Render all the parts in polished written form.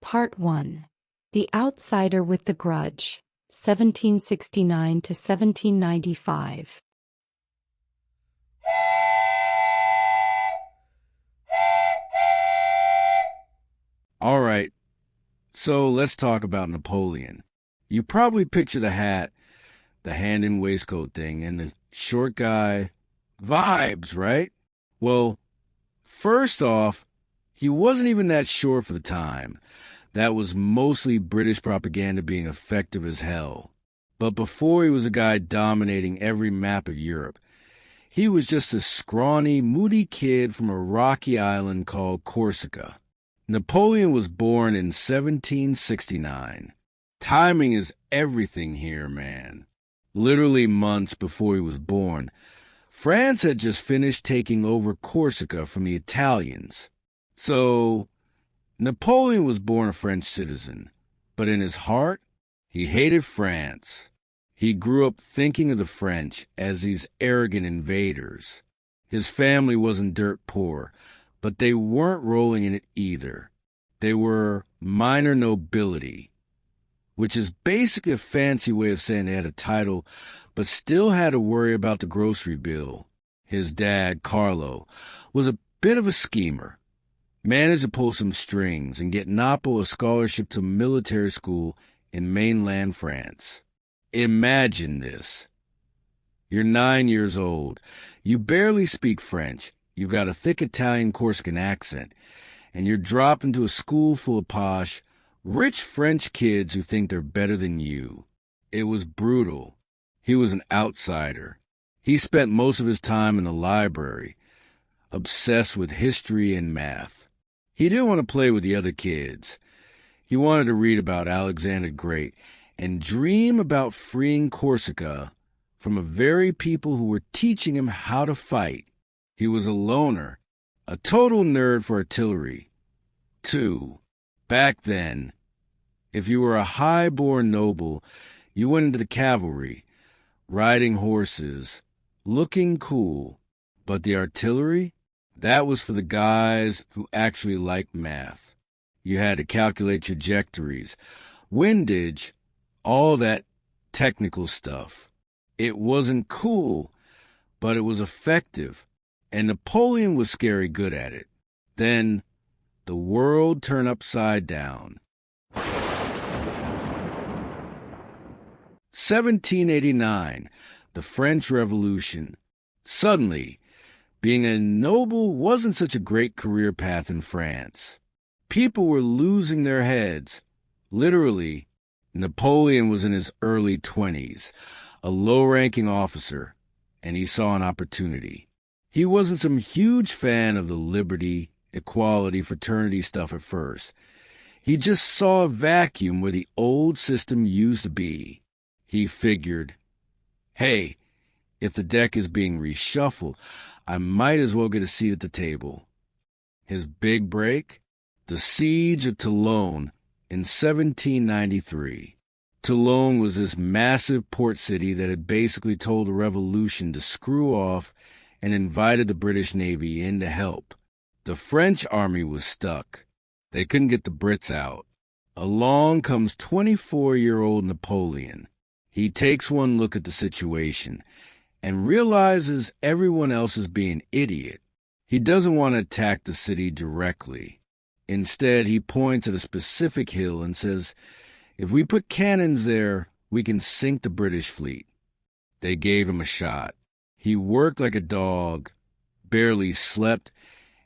Part 1. The Outsider with the Grudge, 1769 to 1795. All right, so let's talk about Napoleon. You probably picture the hat, the hand in waistcoat thing, and the short guy vibes, right? Well, first off, he wasn't even that short for the time. That was mostly British propaganda being effective as hell. But before he was a guy dominating every map of Europe, he was just a scrawny, moody kid from a rocky island called Corsica. Napoleon was born in 1769. Timing is everything here, man. Literally months before he was born, France had just finished taking over Corsica from the Italians. So, Napoleon was born a French citizen, but in his heart, he hated France. He grew up thinking of the French as these arrogant invaders. His family wasn't dirt poor, but they weren't rolling in it either. They were minor nobility, which is basically a fancy way of saying they had a title, but still had to worry about the grocery bill. His dad, Carlo, was a bit of a schemer. Managed to pull some strings and get Napo a scholarship to military school in mainland France. Imagine this. You're 9 years old. You barely speak French. You've got a thick Italian Corsican accent. And you're dropped into a school full of posh, rich French kids who think they're better than you. It was brutal. He was an outsider. He spent most of his time in the library, obsessed with history and math. He didn't want to play with the other kids. He wanted to read about Alexander the Great and dream about freeing Corsica from the very people who were teaching him how to fight. He was a loner, a total nerd for artillery. 2. Back then, if you were a high-born noble, you went into the cavalry, riding horses, looking cool. But the artillery? That was for the guys who actually liked math. You had to calculate trajectories, windage, all that technical stuff. It wasn't cool, but it was effective, and Napoleon was scary good at it. Then the world turned upside down. 1789, the French Revolution. Suddenly, being a noble wasn't such a great career path in France. People were losing their heads. Literally, Napoleon was in his early 20s, a low-ranking officer, and he saw an opportunity. He wasn't some huge fan of the liberty, equality, fraternity stuff at first. He just saw a vacuum where the old system used to be. He figured, hey, if the deck is being reshuffled, I might as well get a seat at the table. His big break? The Siege of Toulon in 1793. Toulon was this massive port city that had basically told the revolution to screw off and invited the British Navy in to help. The French army was stuck. They couldn't get the Brits out. Along comes 24-year-old Napoleon. He takes one look at the situation and realizes everyone else is being idiot. He doesn't want to attack the city directly. Instead, he points at a specific hill and says, if we put cannons there, we can sink the British fleet. They gave him a shot. He worked like a dog, barely slept,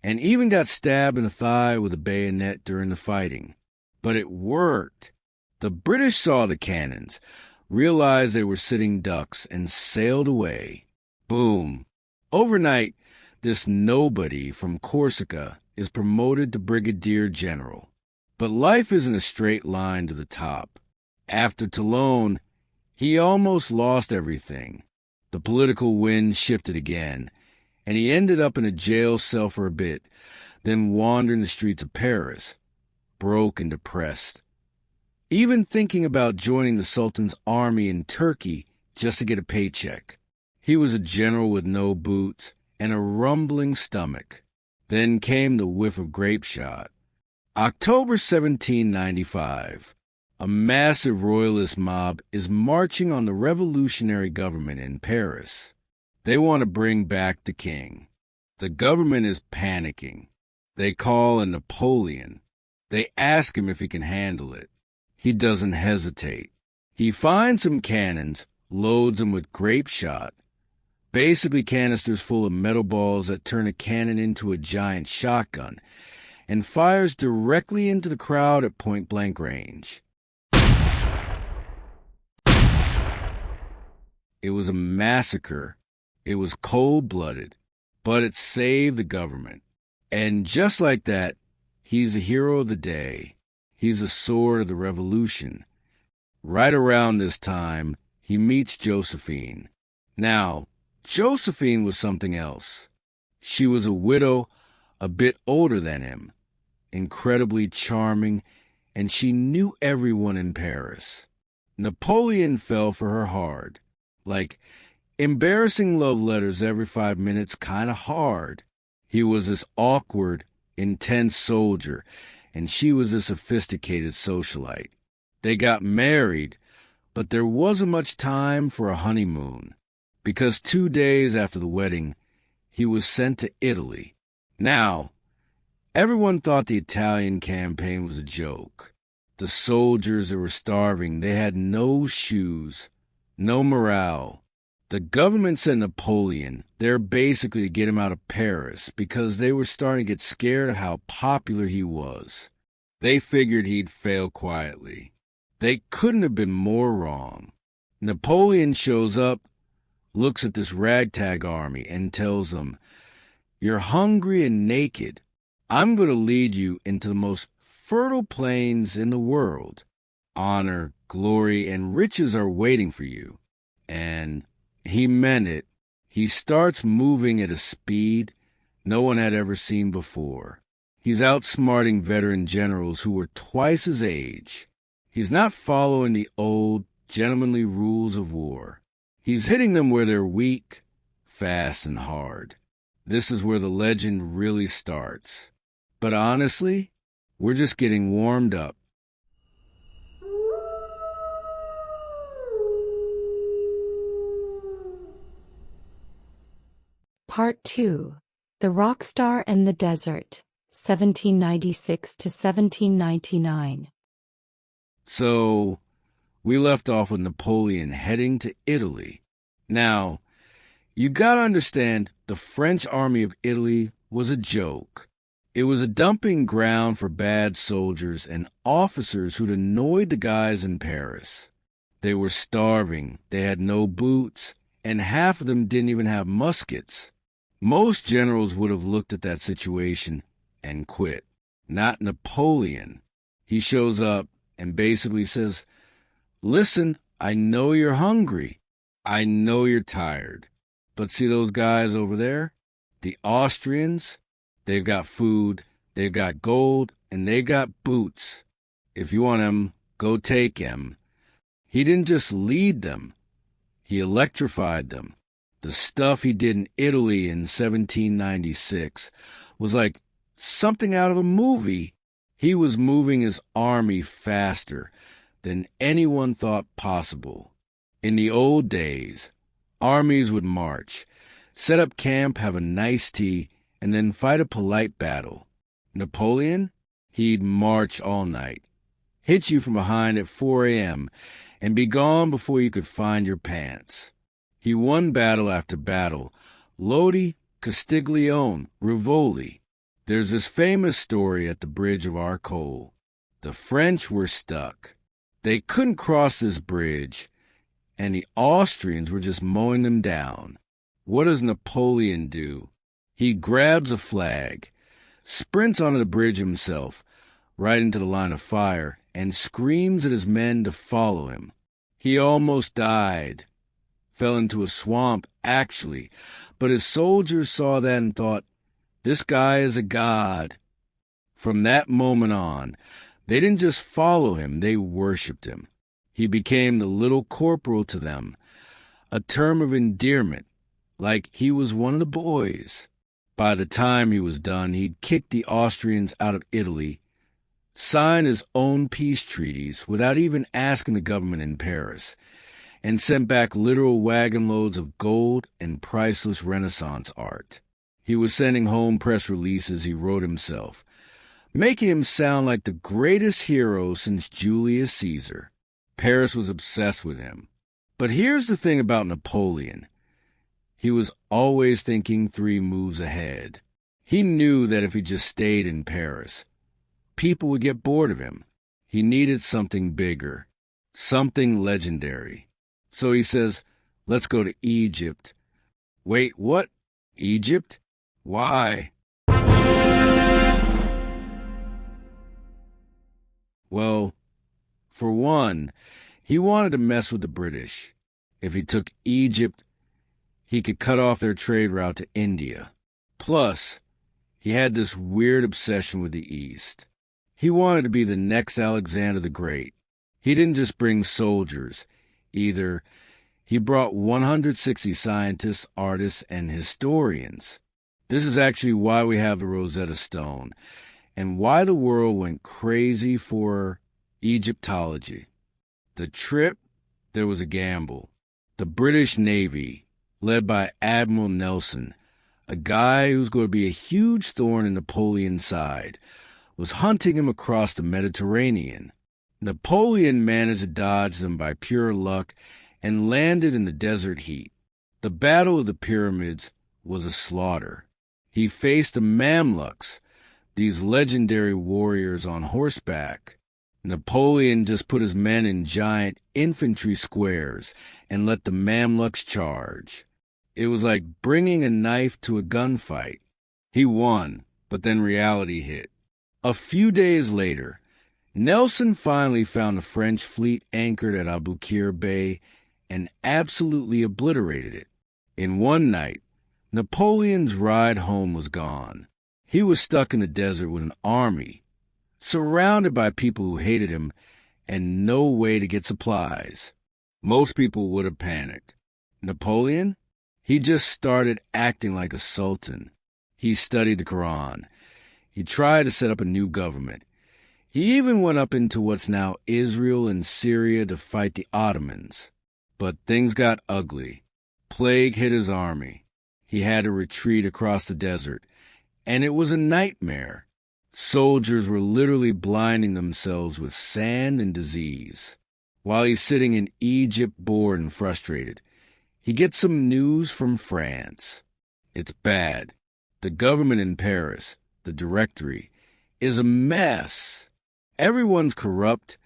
and even got stabbed in the thigh with a bayonet during the fighting. But it worked. The British saw the cannons, realized they were sitting ducks, and sailed away. Boom. Overnight, this nobody from Corsica is promoted to brigadier general. But life isn't a straight line to the top. After Toulon, he almost lost everything. The political wind shifted again, and he ended up in a jail cell for a bit, then wandering the streets of Paris, broke and depressed. Even thinking about joining the Sultan's army in Turkey just to get a paycheck. He was a general with no boots and a rumbling stomach. Then came the whiff of grape shot. October 1795. A massive royalist mob is marching on the revolutionary government in Paris. They want to bring back the king. The government is panicking. They call on Napoleon. They ask him if he can handle it. He doesn't hesitate. He finds some cannons, loads them with grape shot, basically canisters full of metal balls that turn a cannon into a giant shotgun, and fires directly into the crowd at point-blank range. It was a massacre. It was cold-blooded, but it saved the government. And just like that, he's a hero of the day. He's a sword of the revolution. Right around this time, he meets Josephine. Now, Josephine was something else. She was a widow, a bit older than him, incredibly charming, and she knew everyone in Paris. Napoleon fell for her hard. Like, embarrassing love letters every 5 minutes, kind of hard. He was this awkward, intense soldier, and she was a sophisticated socialite. They got married, but there wasn't much time for a honeymoon, because 2 days after the wedding, he was sent to Italy. Now, everyone thought the Italian campaign was a joke. The soldiers that were starving, they had no shoes, no morale. The government sent Napoleon there basically to get him out of Paris because they were starting to get scared of how popular he was. They figured he'd fail quietly. They couldn't have been more wrong. Napoleon shows up, looks at this ragtag army, and tells them, "You're hungry and naked. I'm going to lead you into the most fertile plains in the world. Honor, glory, and riches are waiting for you." And he meant it. He starts moving at a speed no one had ever seen before. He's outsmarting veteran generals who were twice his age. He's not following the old, gentlemanly rules of war. He's hitting them where they're weak, fast, and hard. This is where the legend really starts. But honestly, we're just getting warmed up. Part 2. The Rock Star and the Desert, 1796 to 1799. So, we left off with Napoleon heading to Italy. Now, you gotta understand, the French army of Italy was a joke. It was a dumping ground for bad soldiers and officers who'd annoyed the guys in Paris. They were starving, they had no boots, and half of them didn't even have muskets. Most generals would have looked at that situation and quit. Not Napoleon. He shows up and basically says, "Listen, I know you're hungry. I know you're tired. But see those guys over there? The Austrians? They've got food, they've got gold, and they got boots. If you want 'em, go take 'em." He didn't just lead them. He electrified them. The stuff he did in Italy in 1796 was like something out of a movie. He was moving his army faster than anyone thought possible. In the old days, armies would march, set up camp, have a nice tea, and then fight a polite battle. Napoleon, he'd march all night, hit you from behind at 4 a.m., and be gone before you could find your pants. He won battle after battle. Lodi, Castiglione, Rivoli. There's this famous story at the bridge of Arcole. The French were stuck. They couldn't cross this bridge, and the Austrians were just mowing them down. What does Napoleon do? He grabs a flag, sprints onto the bridge himself, right into the line of fire, and screams at his men to follow him. He almost died. Fell into a swamp, actually, but his soldiers saw that and thought, "This guy is a god." From that moment on, they didn't just follow him, they worshipped him. He became the little corporal to them, a term of endearment, like he was one of the boys. By the time he was done, he'd kicked the Austrians out of Italy, signed his own peace treaties without even asking the government in Paris, and sent back literal wagon loads of gold and priceless Renaissance art. He was sending home press releases he wrote himself, making him sound like the greatest hero since Julius Caesar. Paris was obsessed with him. But here's the thing about Napoleon. He was always thinking 3 moves ahead. He knew that if he just stayed in Paris, people would get bored of him. He needed something bigger, something legendary. So he says, let's go to Egypt. Wait, what? Egypt? Why? Well, for one, he wanted to mess with the British. If he took Egypt, he could cut off their trade route to India. Plus, he had this weird obsession with the East. He wanted to be the next Alexander the Great. He didn't just bring soldiers, either. He brought 160 scientists, artists, and historians. This is actually why we have the Rosetta Stone, and why the world went crazy for Egyptology. The trip, there was a gamble. The British Navy, led by Admiral Nelson, a guy who's going to be a huge thorn in Napoleon's side, was hunting him across the Mediterranean. Napoleon managed to dodge them by pure luck and landed in the desert heat. The Battle of the Pyramids was a slaughter. He faced the Mamluks, these legendary warriors on horseback. Napoleon just put his men in giant infantry squares and let the Mamluks charge. It was like bringing a knife to a gunfight. He won, but then reality hit. A few days later, Nelson finally found the French fleet anchored at Aboukir Bay and absolutely obliterated it. In one night, Napoleon's ride home was gone. He was stuck in the desert with an army, surrounded by people who hated him, and no way to get supplies. Most people would have panicked. Napoleon? He just started acting like a sultan. He studied the Quran. He tried to set up a new government. He even went up into what's now Israel and Syria to fight the Ottomans. But things got ugly. Plague hit his army. He had to retreat across the desert, and it was a nightmare. Soldiers were literally blinding themselves with sand and disease. While he's sitting in Egypt bored and frustrated, he gets some news from France. It's bad. The government in Paris, the Directory, is a mess. Everyone's corrupt,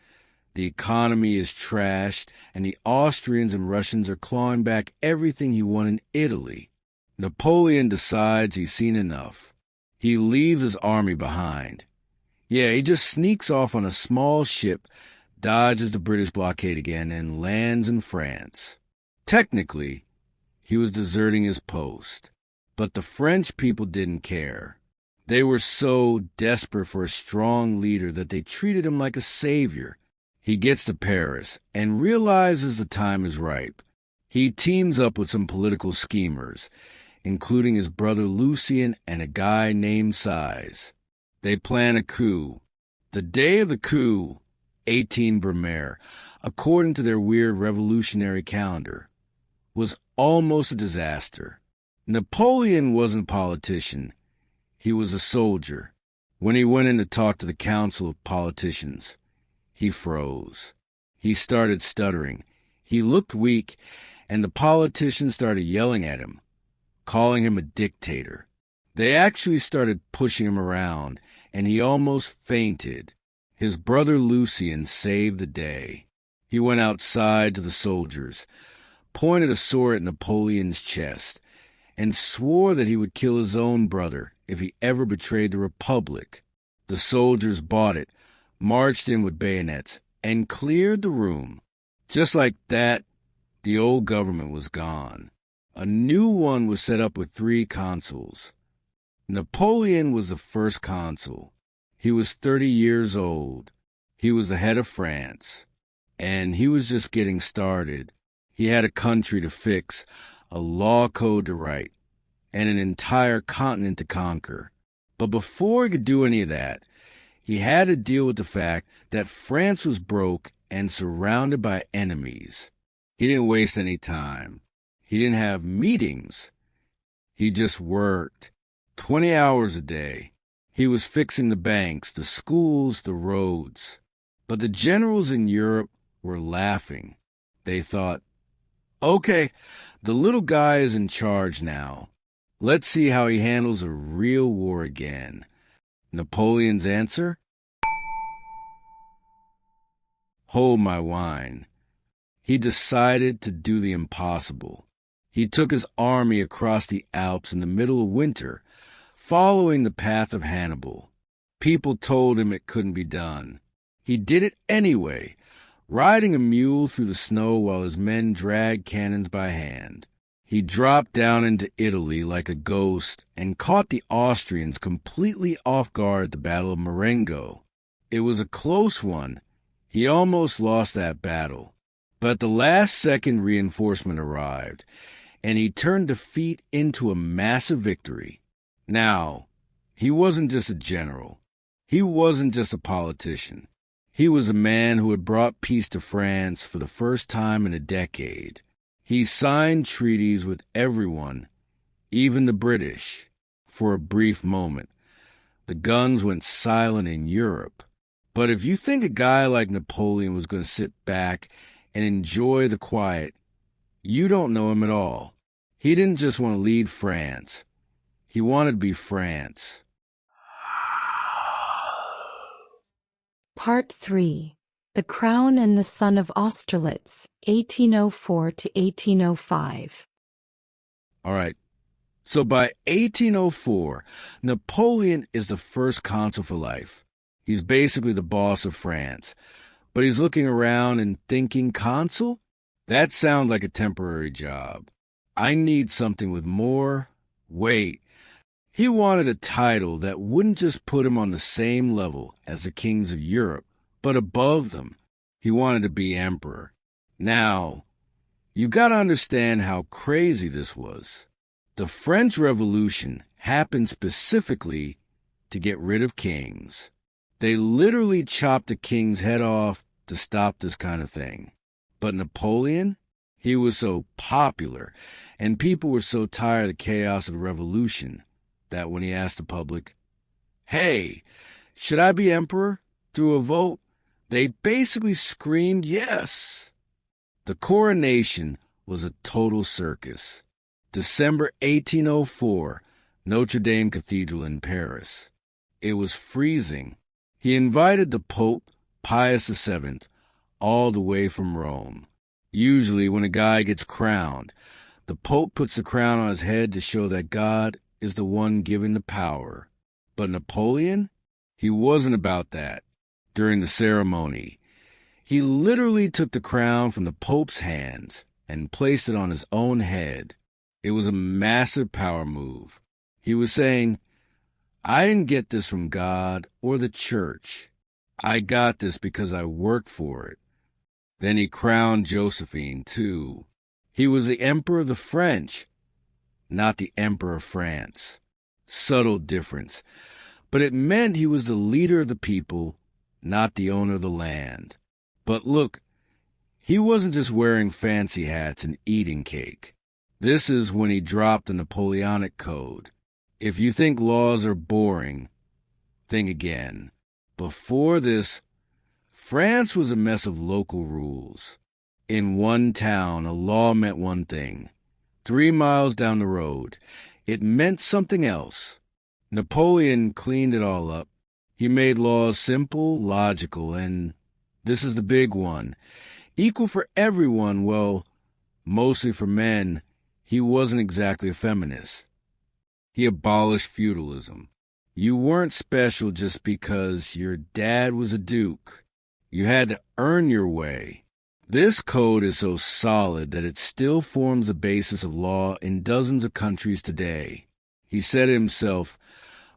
the economy is trashed, and the Austrians and Russians are clawing back everything he won in Italy. Napoleon decides he's seen enough. He leaves his army behind. Yeah, he just sneaks off on a small ship, dodges the British blockade again, and lands in France. Technically, he was deserting his post, but the French people didn't care. They were so desperate for a strong leader that they treated him like a savior. He gets to Paris and realizes the time is ripe. He teams up with some political schemers, including his brother Lucien and a guy named Size. They plan a coup. The day of the coup, 18 Brumaire, according to their weird revolutionary calendar, was almost a disaster. Napoleon wasn't a politician. He was a soldier. When he went in to talk to the council of politicians, he froze. He started stuttering. He looked weak, and the politicians started yelling at him, calling him a dictator. They actually started pushing him around, and he almost fainted. His brother Lucien saved the day. He went outside to the soldiers, pointed a sword at Napoleon's chest, and swore that he would kill his own brother if he ever betrayed the Republic. The soldiers bought it, marched in with bayonets, and cleared the room. Just like that, the old government was gone. A new one was set up with 3 consuls. Napoleon was the first consul. He was 30 years old. He was the head of France, and he was just getting started. He had a country to fix, a law code to write, and an entire continent to conquer. But before he could do any of that, He had to deal with the fact that France was broke and surrounded by enemies. He didn't waste any time. He didn't have meetings. He just worked 20 hours a day. He was fixing the banks, the schools, the roads. But the generals in Europe were laughing. They thought, okay, the little guy is in charge now. Let's see how he handles a real war again. Napoleon's answer? Hold my wine. He decided to do the impossible. He took his army across the Alps in the middle of winter, following the path of Hannibal. People told him it couldn't be done. He did it anyway, riding a mule through the snow while his men dragged cannons by hand. He dropped down into Italy like a ghost and caught the Austrians completely off guard at the Battle of Marengo. It was a close one. He almost lost that battle. But at the last second, reinforcement arrived, and he turned defeat into a massive victory. Now, he wasn't just a general. He wasn't just a politician. He was a man who had brought peace to France for the first time in a decade. He signed treaties with everyone, even the British, for a brief moment. The guns went silent in Europe. But if you think a guy like Napoleon was going to sit back and enjoy the quiet, you don't know him at all. He didn't just want to lead France. He wanted to be France. Part 3. The Crown and the Son of Austerlitz, 1804 to 1805. All right. So by 1804, Napoleon is the first consul for life. He's basically the boss of France. But he's looking around and thinking, consul? That sounds like a temporary job. I need something with more weight. He wanted a title that wouldn't just put him on the same level as the kings of Europe, but above them. He wanted to be emperor. Now, you've got to understand how crazy this was. The French Revolution happened specifically to get rid of kings. They literally chopped a king's head off to stop this kind of thing. But Napoleon, he was so popular, and people were so tired of the chaos of the revolution that when he asked the public, hey, should I be emperor? Through a vote, they basically screamed yes. The coronation was a total circus. December 1804, Notre Dame Cathedral in Paris. It was freezing. He invited the Pope, Pius VII, all the way from Rome. Usually when a guy gets crowned, the Pope puts the crown on his head to show that God is the one giving the power. But Napoleon, he wasn't about that. During the ceremony, he literally took the crown from the Pope's hands and placed it on his own head. It was a massive power move. He was saying, I didn't get this from God or the church. I got this because I worked for it. Then he crowned Josephine, too. He was the emperor of the French, not the emperor of France. Subtle difference. But it meant he was the leader of the people, not the owner of the land. But look, he wasn't just wearing fancy hats and eating cake. This is when he dropped the Napoleonic Code. If you think laws are boring, think again. Before this, France was a mess of local rules. In one town, a law meant one thing. 3 miles down the road, it meant something else. Napoleon cleaned it all up. He made laws simple, logical, and this is the big one. Equal for everyone, well, mostly for men. He wasn't exactly a feminist. He abolished feudalism. You weren't special just because your dad was a duke. You had to earn your way. This code is so solid that it still forms the basis of law in dozens of countries today. He said himself,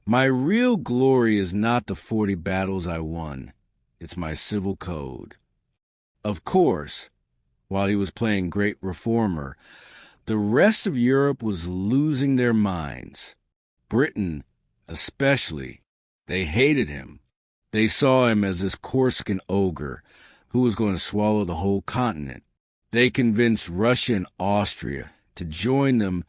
my real glory is not the 40 battles I won. It's my civil code. Of course, while he was playing great reformer, the rest of Europe was losing their minds. Britain, especially, they hated him. They saw him as this Corsican ogre who was going to swallow the whole continent. They convinced Russia and Austria to join them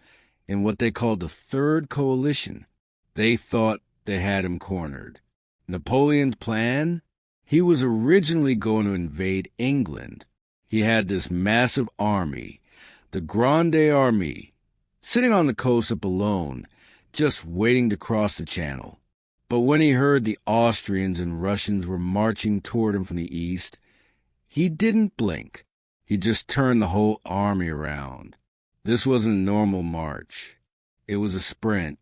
in what they called the Third Coalition. They thought they had him cornered. Napoleon's plan? He was originally going to invade England. He had this massive army, the Grande Armée, sitting on the coast of Boulogne, just waiting to cross the channel. But when he heard the Austrians and Russians were marching toward him from the east, he didn't blink. He just turned the whole army around. This wasn't a normal march. It was a sprint.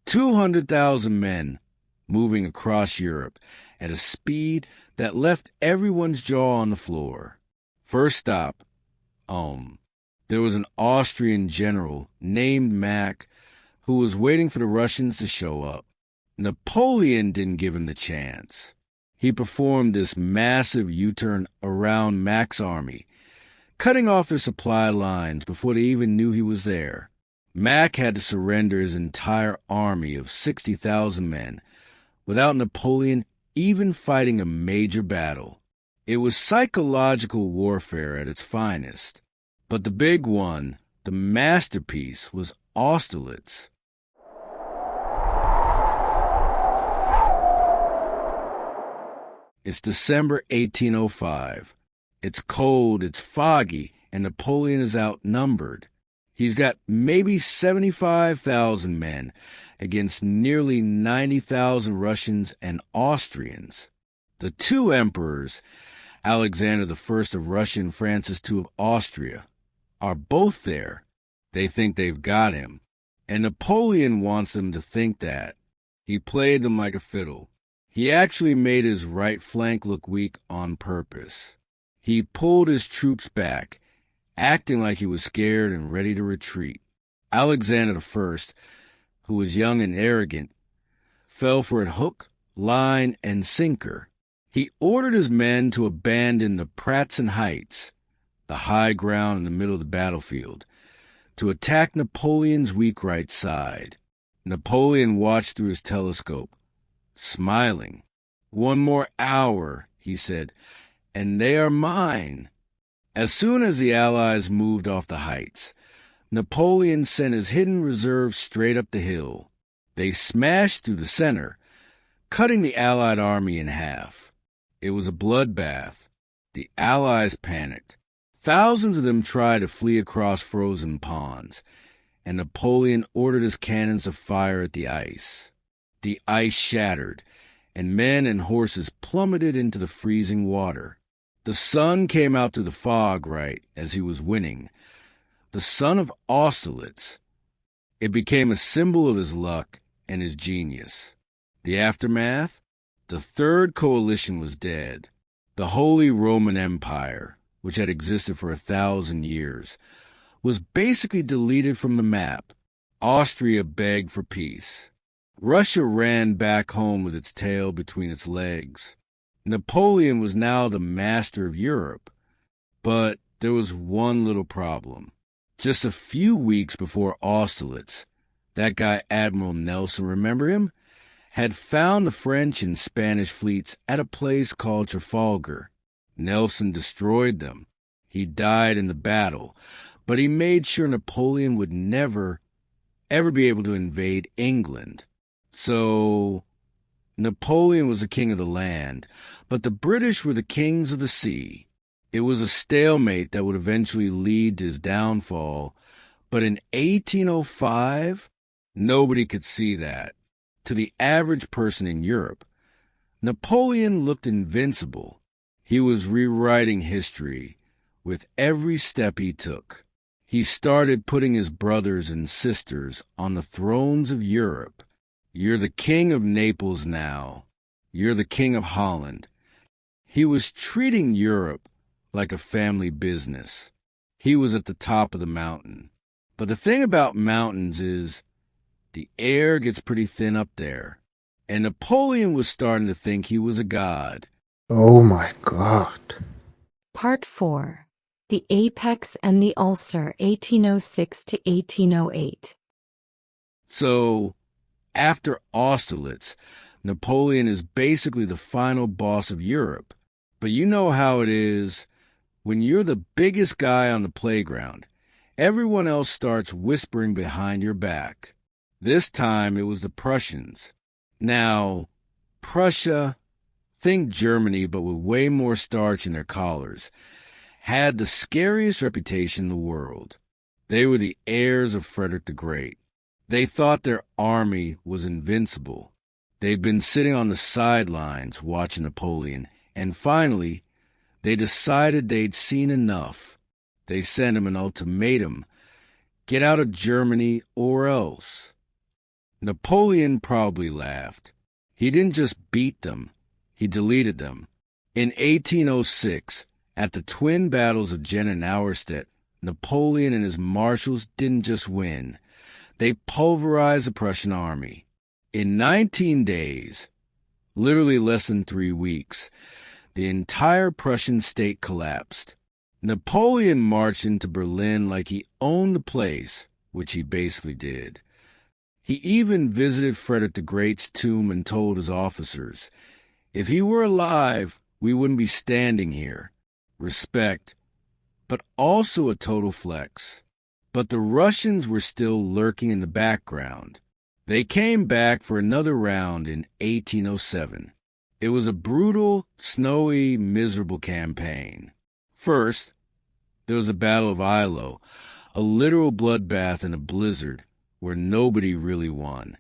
200,000 men moving across Europe at a speed that left everyone's jaw on the floor. First stop, Ulm. There was an Austrian general named Mack who was waiting for the Russians to show up. Napoleon didn't give him the chance. He performed this massive U-turn around Mack's army, cutting off their supply lines before they even knew he was there. Mack had to surrender his entire army of 60,000 men without Napoleon even fighting a major battle. It was psychological warfare at its finest. But the big one, the masterpiece, was Austerlitz. It's December 1805. It's cold, it's foggy, and Napoleon is outnumbered. He's got maybe 75,000 men against nearly 90,000 Russians and Austrians. The two emperors, Alexander I of Russia and Francis II of Austria, are both there. They think they've got him. And Napoleon wants them to think that. He played them like a fiddle. He actually made his right flank look weak on purpose. He pulled his troops back, acting like he was scared and ready to retreat. Alexander I, who was young and arrogant, fell for it hook, line, and sinker. He ordered his men to abandon the Pratzen Heights, the high ground in the middle of the battlefield, to attack Napoleon's weak right side. Napoleon watched through his telescope, smiling. "One more hour," he said, "and they are mine." As soon as the Allies moved off the heights, Napoleon sent his hidden reserves straight up the hill. They smashed through the center, cutting the Allied army in half. It was a bloodbath. The Allies panicked. Thousands of them tried to flee across frozen ponds, and Napoleon ordered his cannons to fire at the ice. The ice shattered, and men and horses plummeted into the freezing water. The sun came out through the fog right as he was winning. The sun of Austerlitz. It became a symbol of his luck and his genius. The aftermath? The Third Coalition was dead. The Holy Roman Empire, which had existed for 1,000 years, was basically deleted from the map. Austria begged for peace. Russia ran back home with its tail between its legs. Napoleon was now the master of Europe. But there was one little problem. Just a few weeks before Austerlitz, that guy Admiral Nelson, remember him? Had found the French and Spanish fleets at a place called Trafalgar. Nelson destroyed them. He died in the battle, but he made sure Napoleon would never, ever be able to invade England. So, Napoleon was the king of the land, but the British were the kings of the sea. It was a stalemate that would eventually lead to his downfall, but in 1805, nobody could see that. To the average person in Europe, Napoleon looked invincible. He was rewriting history with every step he took. He started putting his brothers and sisters on the thrones of Europe. You're the king of Naples now. You're the king of Holland. He was treating Europe like a family business. He was at the top of the mountain. But the thing about mountains is the air gets pretty thin up there. And Napoleon was starting to think he was a god. Oh my God. Part 4. The Apex and the Ulcer, 1806 to 1808. So, after Austerlitz, Napoleon is basically the final boss of Europe. But you know how it is when you're the biggest guy on the playground. Everyone else starts whispering behind your back. This time it was the Prussians. Now, Prussia, think Germany but with way more starch in their collars, had the scariest reputation in the world. They were the heirs of Frederick the Great. They thought their army was invincible. They'd been sitting on the sidelines watching Napoleon, and finally, they decided they'd seen enough. They sent him an ultimatum: get out of Germany or else. Napoleon probably laughed. He didn't just beat them, he deleted them. In 1806, at the twin battles of Jena and Auerstedt, Napoleon and his marshals didn't just win. They pulverized the Prussian army. In 19 days, literally less than 3 weeks, the entire Prussian state collapsed. Napoleon marched into Berlin like he owned the place, which he basically did. He even visited Frederick the Great's tomb and told his officers, "If he were alive, we wouldn't be standing here." Respect, but also a total flex. But the Russians were still lurking in the background. They came back for another round in 1807. It was a brutal, snowy, miserable campaign. First, there was the Battle of Eylau, a literal bloodbath in a blizzard where nobody really won.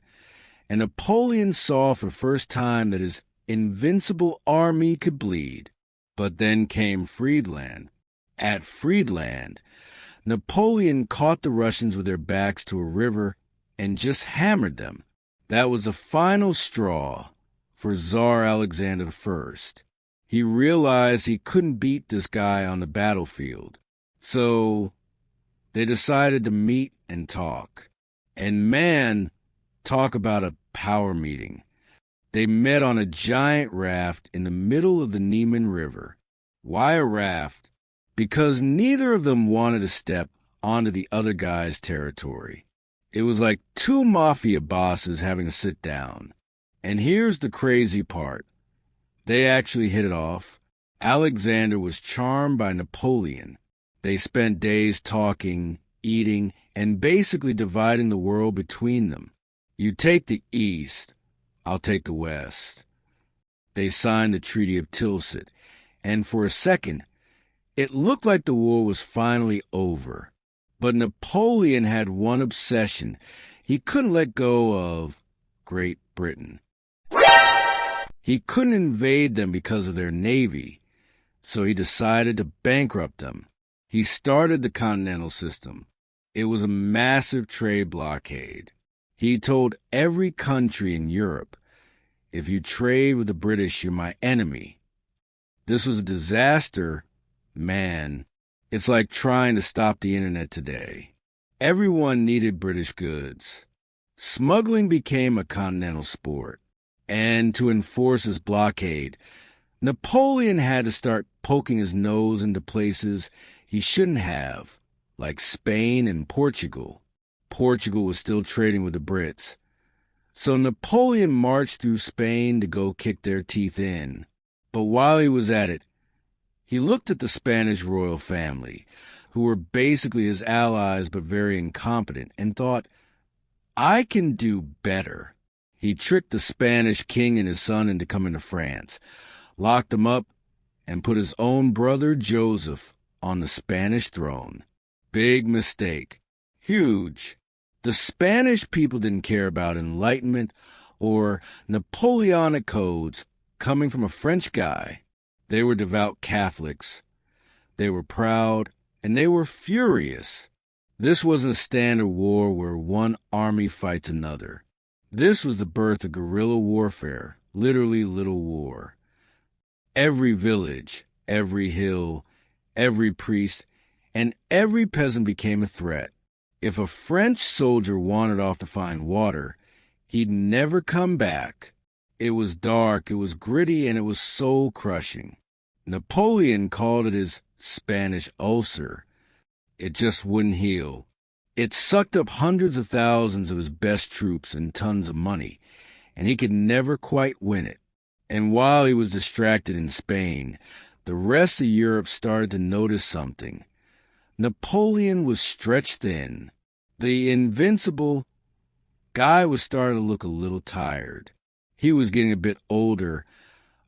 And Napoleon saw for the first time that his invincible army could bleed. But then came Friedland. At Friedland, Napoleon caught the Russians with their backs to a river and just hammered them. That was the final straw for Tsar Alexander I. He realized he couldn't beat this guy on the battlefield. So they decided to meet and talk. And man, talk about a power meeting. They met on a giant raft in the middle of the Niemen River. Why a raft? Because neither of them wanted to step onto the other guy's territory. It was like two mafia bosses having to sit down. And here's the crazy part. They actually hit it off. Alexander was charmed by Napoleon. They spent days talking, eating, and basically dividing the world between them. You take the East, I'll take the West. They signed the Treaty of Tilsit, and for a second, it looked like the war was finally over. But Napoleon had one obsession. He couldn't let go of Great Britain. He couldn't invade them because of their navy, so he decided to bankrupt them. He started the Continental System. It was a massive trade blockade. He told every country in Europe, if you trade with the British, you're my enemy. This was a disaster. Man, it's like trying to stop the internet today. Everyone needed British goods. Smuggling became a continental sport. And to enforce his blockade, Napoleon had to start poking his nose into places he shouldn't have, like Spain and Portugal. Portugal was still trading with the Brits. So Napoleon marched through Spain to go kick their teeth in. But while he was at it, he looked at the Spanish royal family, who were basically his allies but very incompetent, and thought, I can do better. He tricked the Spanish king and his son into coming to France, locked them up, and put his own brother Joseph on the Spanish throne. Big mistake. Huge. The Spanish people didn't care about Enlightenment or Napoleonic codes coming from a French guy. They were devout Catholics. They were proud, and they were furious. This wasn't a standard war where one army fights another. This was the birth of guerrilla warfare, literally little war. Every village, every hill, every priest, and every peasant became a threat. If a French soldier wandered off to find water, he'd never come back. It was dark, it was gritty, and it was soul-crushing. Napoleon called it his Spanish ulcer. It just wouldn't heal. It sucked up hundreds of thousands of his best troops and tons of money, and he could never quite win it. And while he was distracted in Spain, the rest of Europe started to notice something. Napoleon was stretched thin. The invincible guy was starting to look a little tired. He was getting a bit older,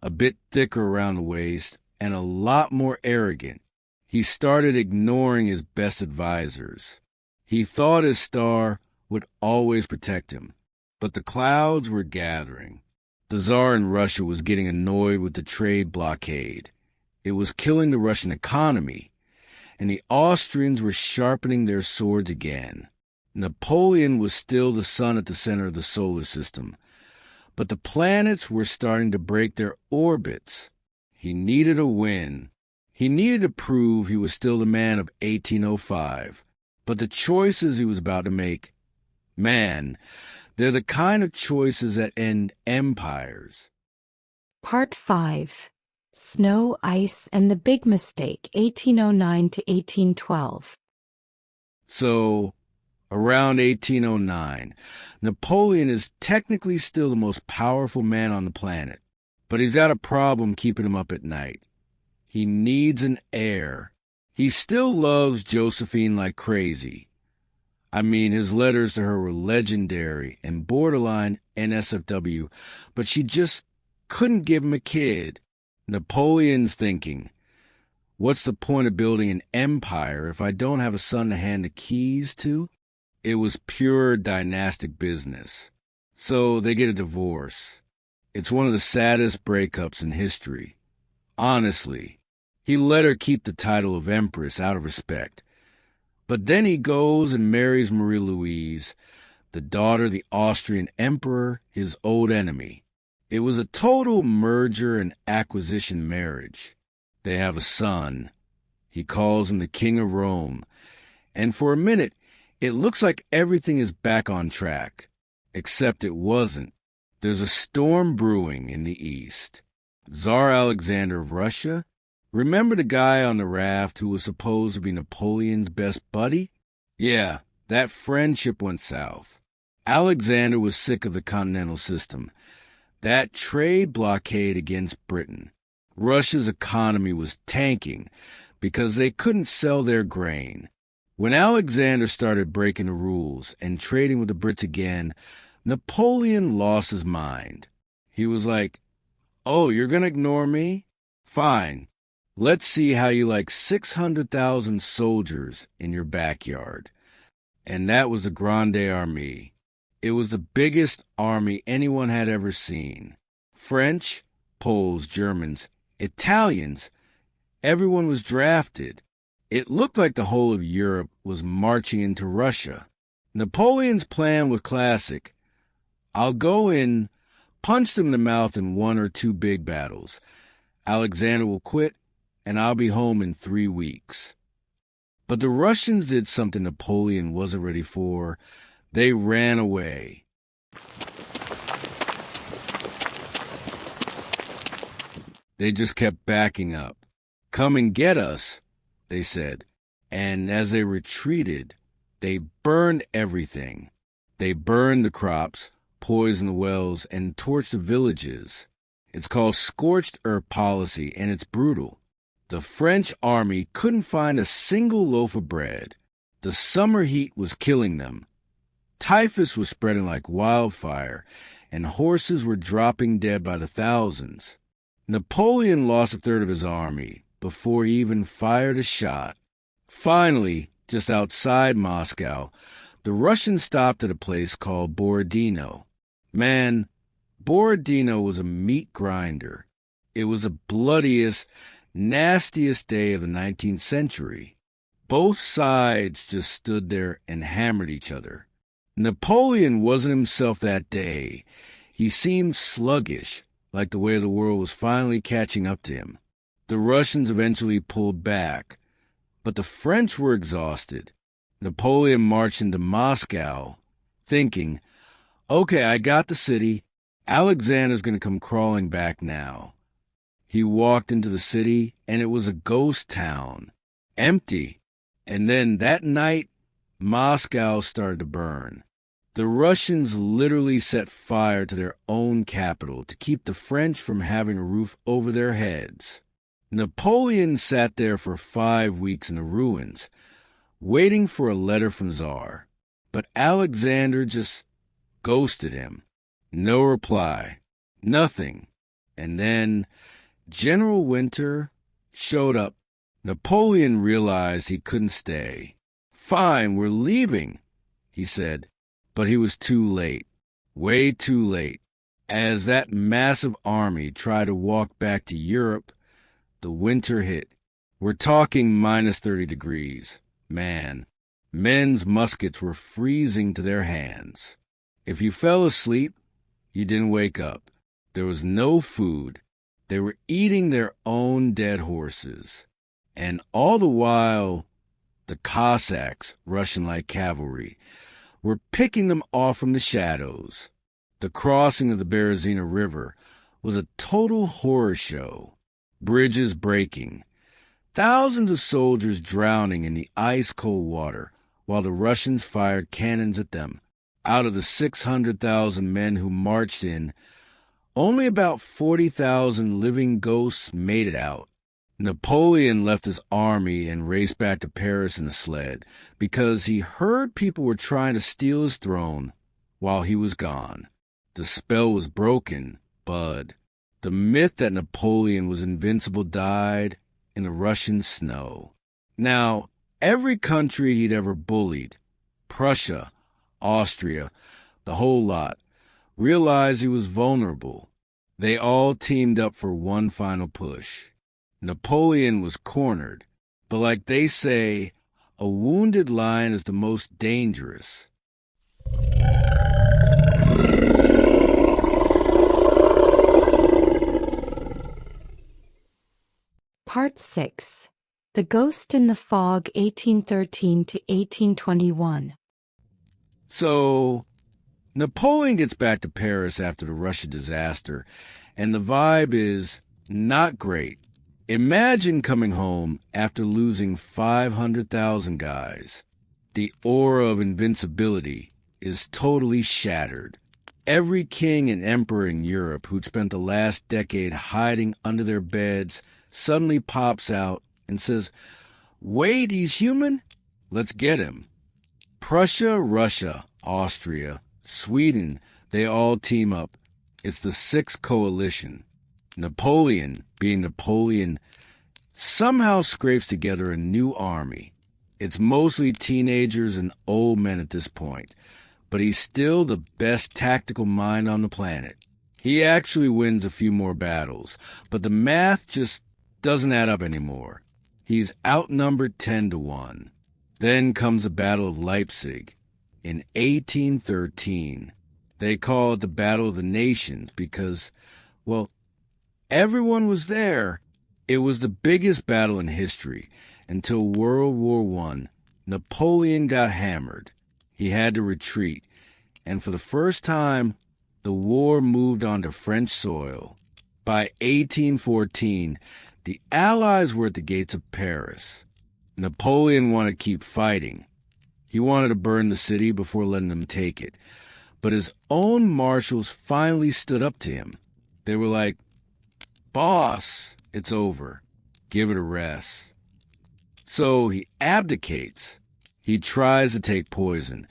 a bit thicker around the waist, and a lot more arrogant. He started ignoring his best advisors. He thought his star would always protect him, but the clouds were gathering. The Tsar in Russia was getting annoyed with the trade blockade. It was killing the Russian economy, and the Austrians were sharpening their swords again. Napoleon was still the sun at the center of the solar system, but the planets were starting to break their orbits. He needed a win. He needed to prove he was still the man of 1805. But the choices he was about to make, man, they're the kind of choices that end empires. Part 5. Snow, Ice, and the Big Mistake, 1809 to 1812. So, around 1809, Napoleon is technically still the most powerful man on the planet, but he's got a problem keeping him up at night. He needs an heir. He still loves Josephine like crazy. I mean, his letters to her were legendary and borderline NSFW, but she just couldn't give him a kid. Napoleon's thinking, what's the point of building an empire if I don't have a son to hand the keys to? It was pure dynastic business. So they get a divorce. It's one of the saddest breakups in history. Honestly, he let her keep the title of Empress out of respect. But then he goes and marries Marie-Louise, the daughter of the Austrian emperor, his old enemy. It was a total merger and acquisition marriage. They have a son. He calls him the King of Rome. And for a minute, it looks like everything is back on track. Except it wasn't. There's a storm brewing in the east. Tsar Alexander of Russia? Remember the guy on the raft who was supposed to be Napoleon's best buddy? Yeah, that friendship went south. Alexander was sick of the continental system. That trade blockade against Britain. Russia's economy was tanking because they couldn't sell their grain. When Alexander started breaking the rules and trading with the Brits again, Napoleon lost his mind. He was like, "Oh, you're going to ignore me? Fine. Let's see how you like 600,000 soldiers in your backyard." And that was the Grande Armée. It was the biggest army anyone had ever seen. French, Poles, Germans, Italians, everyone was drafted. It looked like the whole of Europe was marching into Russia. Napoleon's plan was classic. I'll go in, punch them in the mouth in 1 or 2 big battles. Alexander will quit, and I'll be home in 3 weeks. But the Russians did something Napoleon wasn't ready for. They ran away. They just kept backing up. "Come and get us," they said. And as they retreated, they burned everything. They burned the crops, poisoned the wells, and torched the villages. It's called scorched earth policy, and it's brutal. The French army couldn't find a single loaf of bread. The summer heat was killing them. Typhus was spreading like wildfire, and horses were dropping dead by the thousands. Napoleon lost a third of his army before he even fired a shot. Finally, just outside Moscow, the Russians stopped at a place called Borodino. Man, Borodino was a meat grinder. It was the bloodiest, nastiest day of the 19th century. Both sides just stood there and hammered each other. Napoleon wasn't himself that day. He seemed sluggish, like the way the world was finally catching up to him. The Russians eventually pulled back, but the French were exhausted. Napoleon marched into Moscow, thinking, "Okay, I got the city. Alexander's going to come crawling back now." He walked into the city, and it was a ghost town, empty. And then that night, Moscow started to burn. The Russians literally set fire to their own capital to keep the French from having a roof over their heads. Napoleon sat there for 5 weeks in the ruins, waiting for a letter from Tsar. But Alexander just ghosted him. No reply. Nothing. And then General Winter showed up. Napoleon realized he couldn't stay. "Fine, we're leaving," he said. But he was too late. Way too late. As that massive army tried to walk back to Europe, the winter hit. We're talking minus 30 degrees. Man, men's muskets were freezing to their hands. If you fell asleep, you didn't wake up. There was no food. They were eating their own dead horses. And all the while, the Cossacks, Russian light cavalry, were picking them off from the shadows. The crossing of the Berezina River was a total horror show. Bridges breaking. Thousands of soldiers drowning in the ice-cold water while the Russians fired cannons at them. Out of the 600,000 men who marched in, only about 40,000 living ghosts made it out. Napoleon left his army and raced back to Paris in a sled because he heard people were trying to steal his throne while he was gone. The spell was broken, bud. The myth that Napoleon was invincible died in the Russian snow. Now, every country he'd ever bullied, Prussia, Austria, the whole lot, realized he was vulnerable. They all teamed up for one final push. Napoleon was cornered, but like they say, a wounded lion is the most dangerous. Part 6. The Ghost in the Fog, 1813 to 1821. So, Napoleon gets back to Paris after the Russia disaster, and the vibe is not great. Imagine coming home after losing 500,000 guys. The aura of invincibility is totally shattered. Every king and emperor in Europe who'd spent the last decade hiding under their beds suddenly pops out and says, "Wait, he's human? Let's get him." Prussia, Russia, Austria, Sweden, they all team up. It's the Sixth Coalition. Napoleon, being Napoleon, somehow scrapes together a new army. It's mostly teenagers and old men at this point, but he's still the best tactical mind on the planet. He actually wins a few more battles, but the math just doesn't add up anymore. He's outnumbered 10-1. Then comes the Battle of Leipzig in 1813. They call it the Battle of the Nations because, well, everyone was there. It was the biggest battle in history until World War I. Napoleon got hammered. He had to retreat, and for the first time, the war moved onto French soil. By 1814, the Allies were at the gates of Paris. Napoleon wanted to keep fighting. He wanted to burn the city before letting them take it. But his own marshals finally stood up to him. They were like, "Boss, it's over. Give it a rest." So he abdicates. He tries to take poison,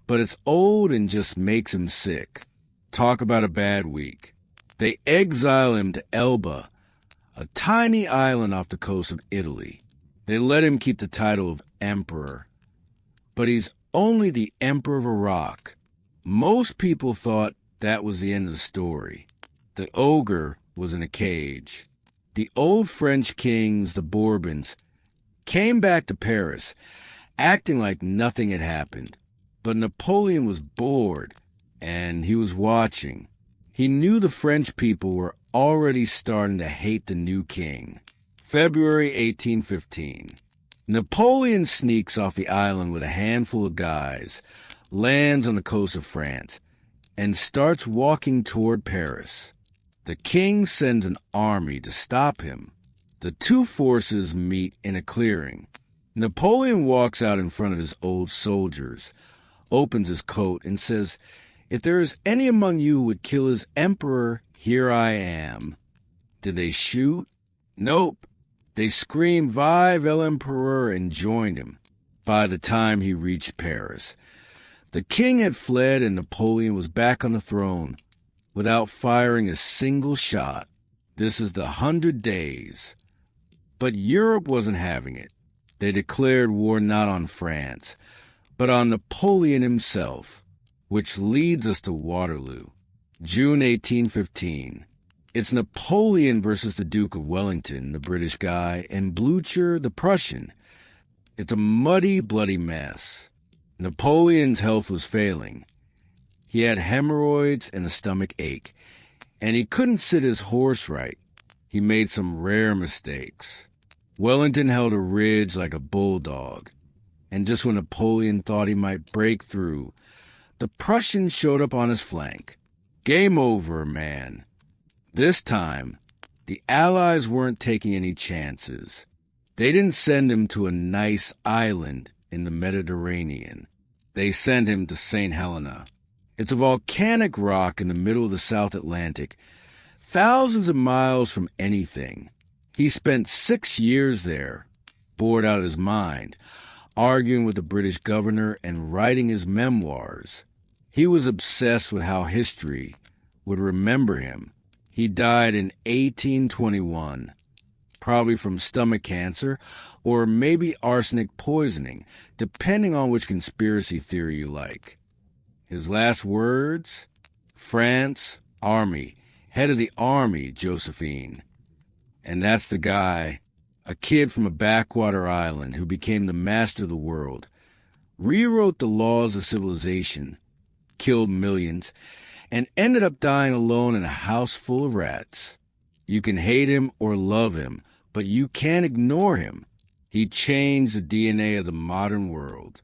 but it's old and just makes him sick. Talk about a bad week. They exile him to Elba, a tiny island off the coast of Italy. They let him keep the title of emperor. But he's only the emperor of a rock. Most people thought that was the end of the story. The ogre was in a cage. The old French kings, the Bourbons, came back to Paris, acting like nothing had happened. But Napoleon was bored, and he was watching. He knew the French people were already starting to hate the new king. February 1815. Napoleon sneaks off the island with a handful of guys, lands on the coast of France, and starts walking toward Paris. The king sends an army to stop him. The two forces meet in a clearing. Napoleon walks out in front of his old soldiers, opens his coat, and says, "If there is any among you who would kill his emperor, here I am." Did they shoot? Nope. They screamed "Vive l'Empereur" and joined him by the time he reached Paris. The king had fled and Napoleon was back on the throne without firing a single shot. This is the 100 Days. But Europe wasn't having it. They declared war not on France, but on Napoleon himself, which leads us to Waterloo, June 1815. It's Napoleon versus the Duke of Wellington, the British guy, and Blücher, the Prussian. It's a muddy, bloody mess. Napoleon's health was failing. He had hemorrhoids and a stomach ache, and he couldn't sit his horse right. He made some rare mistakes. Wellington held a ridge like a bulldog, and just when Napoleon thought he might break through, the Prussians showed up on his flank. Game over, man. This time, the Allies weren't taking any chances. They didn't send him to a nice island in the Mediterranean. They sent him to St. Helena. It's a volcanic rock in the middle of the South Atlantic, thousands of miles from anything. He spent 6 years there, bored out of his mind, arguing with the British governor and writing his memoirs. He was obsessed with how history would remember him. He died in 1821, probably from stomach cancer or maybe arsenic poisoning, depending on which conspiracy theory you like. His last words? France, Army, head of the army, Josephine. And that's the guy, a kid from a backwater island who became the master of the world, rewrote the laws of civilization, killed millions, and ended up dying alone in a house full of rats. You can hate him or love him, but you can't ignore him. He changed the DNA of the modern world.